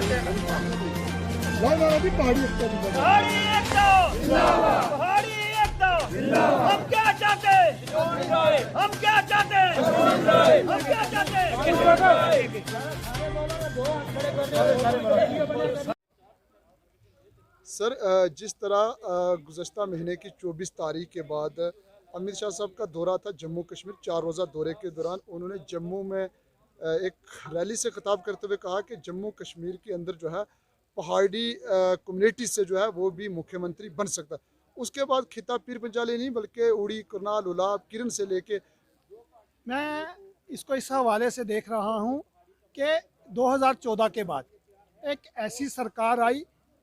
पहाड़ी एकता जिंदाबाद, पहाड़ी एकता जिंदाबाद। हम क्या चाहते हैं, हम क्या चाहते हैं, हम क्या चाहते हैं। सर, जिस तरह गुज़श्ता महीने की 24 तारीख के बाद अमित शाह साहब का दौरा था जम्मू कश्मीर, 4 रोज़ा दौरे के दौरान उन्होंने जम्मू में एक रैली से खिताब करते हुए कहा कि जम्मू कश्मीर के अंदर जो है पहाड़ी कम्युनिटी से जो है वो भी मुख्यमंत्री बन सकता है। उसके बाद खिताब पीर पंजाली नहीं बल्कि उड़ी, करनाल, उलाब, किरण से लेके मैं इसको इस हवाले से देख रहा हूँ कि 2014 के बाद एक ऐसी सरकार आई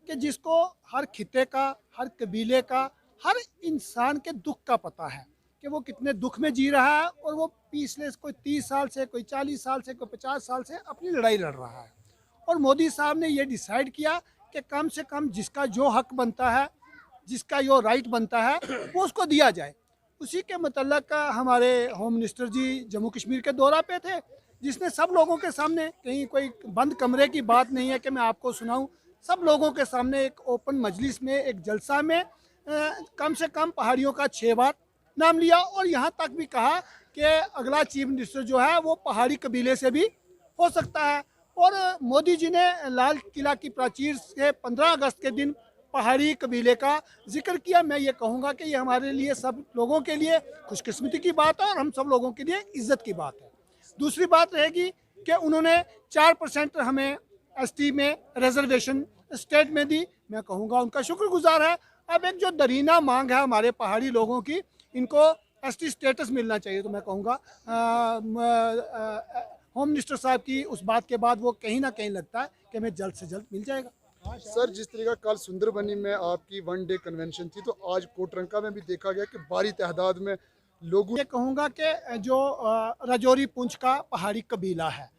कि जिसको हर खिते का, हर कबीले का, हर इंसान के दुख का पता है कि वो कितने दुख में जी रहा है, और वो पिछले कोई 30 साल से, कोई 40 साल से, कोई 50 साल से अपनी लड़ाई लड़ रहा है। और मोदी साहब ने ये डिसाइड किया कि कम से कम जिसका जो हक बनता है, जिसका जो राइट बनता है, वो उसको दिया जाए। उसी के मतलब हमारे होम मिनिस्टर जी जम्मू कश्मीर के दौरा पे थे, जिसने सब लोगों के सामने, कहीं कोई बंद कमरे की बात नहीं है कि मैं आपको सुनाऊं, सब लोगों के सामने एक ओपन मजलिस में, एक जलसा में कम से कम पहाड़ियों का 6 बार नाम लिया, और यहाँ तक भी कहा कि अगला चीफ मिनिस्टर जो है वो पहाड़ी कबीले से भी हो सकता है। और मोदी जी ने लाल किला की प्राचीर से 15 अगस्त के दिन पहाड़ी कबीले का जिक्र किया। मैं ये कहूँगा कि ये हमारे लिए, सब लोगों के लिए खुशकिस्मती की बात है, और हम सब लोगों के लिए इज्जत की बात है। दूसरी बात रहेगी कि उन्होंने 4% हमें एसटी में रिजर्वेशन स्टेट में दी, मैं कहूँगा उनका शुक्रगुजार है। अब एक जो दरीना मांग है हमारे पहाड़ी लोगों की, इनको एसटी स्टेटस मिलना चाहिए, तो मैं कहूँगा होम मिनिस्टर साहब की उस बात के बाद वो कहीं ना कहीं लगता है कि हमें जल्द से जल्द मिल जाएगा। सर, जिस तरीका कल सुंदरबनी में आपकी 1 डे कन्वेंशन थी, तो आज कोटरंका में भी देखा गया कि भारी तादाद में लोगों, ये कहूँगा कि जो राजौरी पुंछ का पहाड़ी कबीला है,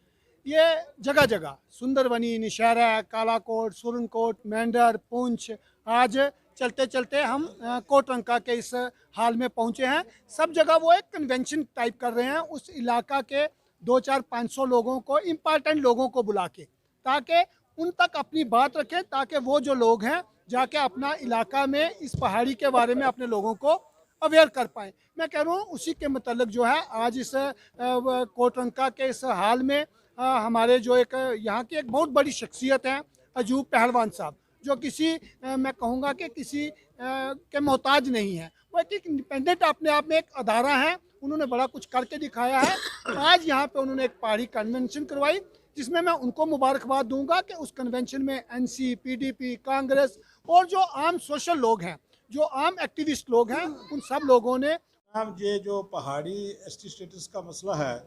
ये जगह जगह सुंदरबनी, निशहरा, कालाकोट, सुरनकोट, मेंढर, पुंछ, आज चलते चलते हम कोटरंका के इस हाल में पहुँचे हैं। सब जगह वो एक कन्वेंशन टाइप कर रहे हैं, उस इलाका के 200-500 लोगों को, इम्पॉर्टेंट लोगों को बुला के, ताकि उन तक अपनी बात रखें, ताकि वो जो लोग हैं जाके अपना इलाका में इस पहाड़ी के बारे में अपने लोगों को अवेयर कर पाएँ। मैं कह रहा हूँ उसी के मतलब जो है आज इस कोटरंका के इस हाल में हमारे जो एक यहाँ की एक बहुत बड़ी शख्सियत है अजूब पहलवान साहब, जो किसी मैं कहूँगा कि किसी के मोहताज नहीं है, वो एक इंडिपेंडेंट अपने आप में एक अदारा है। उन्होंने बड़ा कुछ करके दिखाया है। आज यहाँ पे उन्होंने एक पहाड़ी कन्वेंशन करवाई, जिसमें मैं उनको मुबारकबाद दूंगा कि उस कन्वेंशन में एनसी, पीडीपी, कांग्रेस और जो आम सोशल लोग हैं, जो आम एक्टिविस्ट लोग हैं, उन सब लोगों ने। अब ये जो पहाड़ी एसटी स्टेटस का मसला है,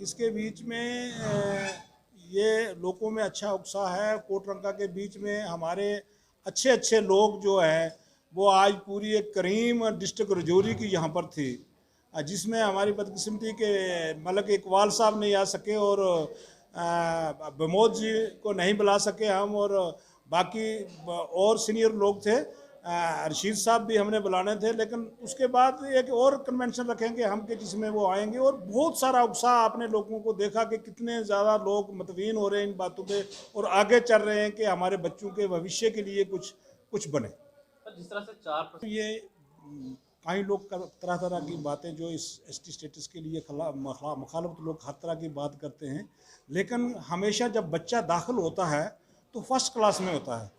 इसके बीच में ये लोगों में अच्छा उत्साह है। कोटरंका के बीच में हमारे अच्छे अच्छे लोग जो हैं वो आज पूरी एक करीम डिस्ट्रिक्ट रजौरी की यहाँ पर थी, जिसमें हमारी बदकिस्मती के मलक इकबाल साहब नहीं आ सके और बमोद जी को नहीं बुला सके हम, और बाकी और सीनियर लोग थे, रशीद साहब भी हमने बुलाने थे। लेकिन उसके बाद एक और कन्वेंशन रखेंगे हम कि जिसमें वो आएंगे, और बहुत सारा उत्साह आपने लोगों को देखा कि कितने ज़्यादा लोग मतवीन हो रहे हैं इन बातों पे और आगे चल रहे हैं कि हमारे बच्चों के भविष्य के लिए कुछ बने। जिस तरह से 4% ये कई लोग तरह तरह की बातें जो इस एसटी स्टेटस के लिए मुखालफत लोग हर तरह की बात करते हैं, लेकिन हमेशा जब बच्चा दाखिल होता है तो फर्स्ट क्लास में होता है।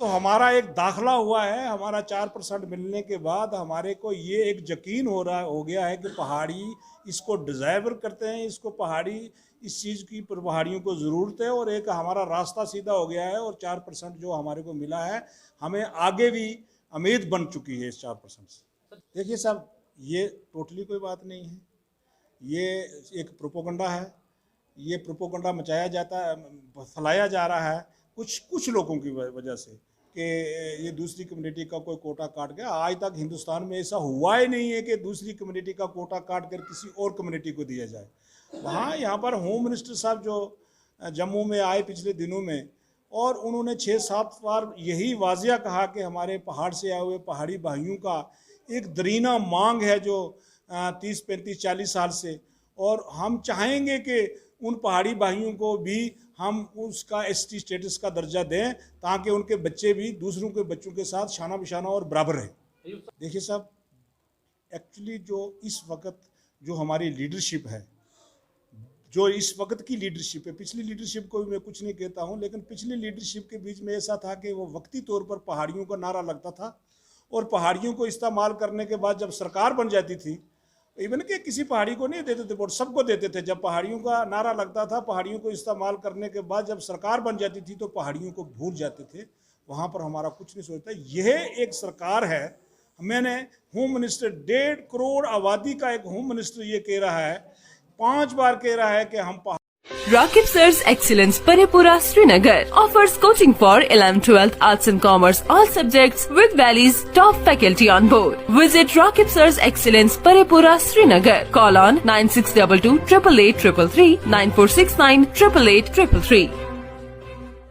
तो हमारा एक दाखला हुआ है, हमारा 4% मिलने के बाद हमारे को ये एक यकीन हो गया है कि पहाड़ी इसको डिज़ायर करते हैं, इसको पहाड़ी इस चीज़ की पहाड़ियों को ज़रूरत है, और एक हमारा रास्ता सीधा हो गया है। और 4% जो हमारे को मिला है, हमें आगे भी उम्मीद बन चुकी है इस 4% से। देखिए साहब, ये टोटली कोई बात नहीं है, ये एक प्रोपोगंडा है। ये प्रोपोगंडा मचाया जाता है, फैलाया जा रहा है कुछ लोगों की वजह से कि ये दूसरी कम्युनिटी का कोई कोटा काट गया। आज तक हिंदुस्तान में ऐसा हुआ ही नहीं है कि दूसरी कम्युनिटी का कोटा काट कर किसी और कम्युनिटी को दिया जाए। वहाँ यहाँ पर होम मिनिस्टर साहब जो जम्मू में आए पिछले दिनों में, और उन्होंने 6-7 बार यही वाजिया कहा कि हमारे पहाड़ से आए हुए पहाड़ी भाइयों का एक दरीना मांग है जो 30, 35, 40 साल से, और हम चाहेंगे कि उन पहाड़ी भाइयों को भी हम उसका एसटी स्टेटस का दर्जा दें, ताकि उनके बच्चे भी दूसरों के बच्चों के साथ शाना बिशाना और बराबर रहें। देखिए साहब, एक्चुअली जो इस वक्त जो हमारी लीडरशिप है, जो इस वक्त की लीडरशिप है, पिछली लीडरशिप को भी मैं कुछ नहीं कहता हूं, लेकिन पिछली लीडरशिप के बीच में ऐसा था कि वो वक्ती तौर पर पहाड़ियों का नारा लगता था, और पहाड़ियों को इस्तेमाल करने के बाद जब सरकार बन जाती थी, इवन कि किसी पहाड़ी को नहीं देते थे वोट, सबको देते थे। जब पहाड़ियों का नारा लगता था, पहाड़ियों को इस्तेमाल करने के बाद जब सरकार बन जाती थी तो पहाड़ियों को भूल जाते थे, वहाँ पर हमारा कुछ नहीं सोचता। यह एक सरकार है, मैंने होम मिनिस्टर 1.5 करोड़ आबादी का एक होम मिनिस्टर ये कह रहा है, 5 बार कह रहा है कि हम Rakib Sir's Excellence Paripura Srinagar offers coaching for 11th, 12th, Arts and Commerce, all subjects with Valley's top faculty on board. Visit Rakib Sir's Excellence Paripura Srinagar. Call on 9622 888 333 9469 888 333.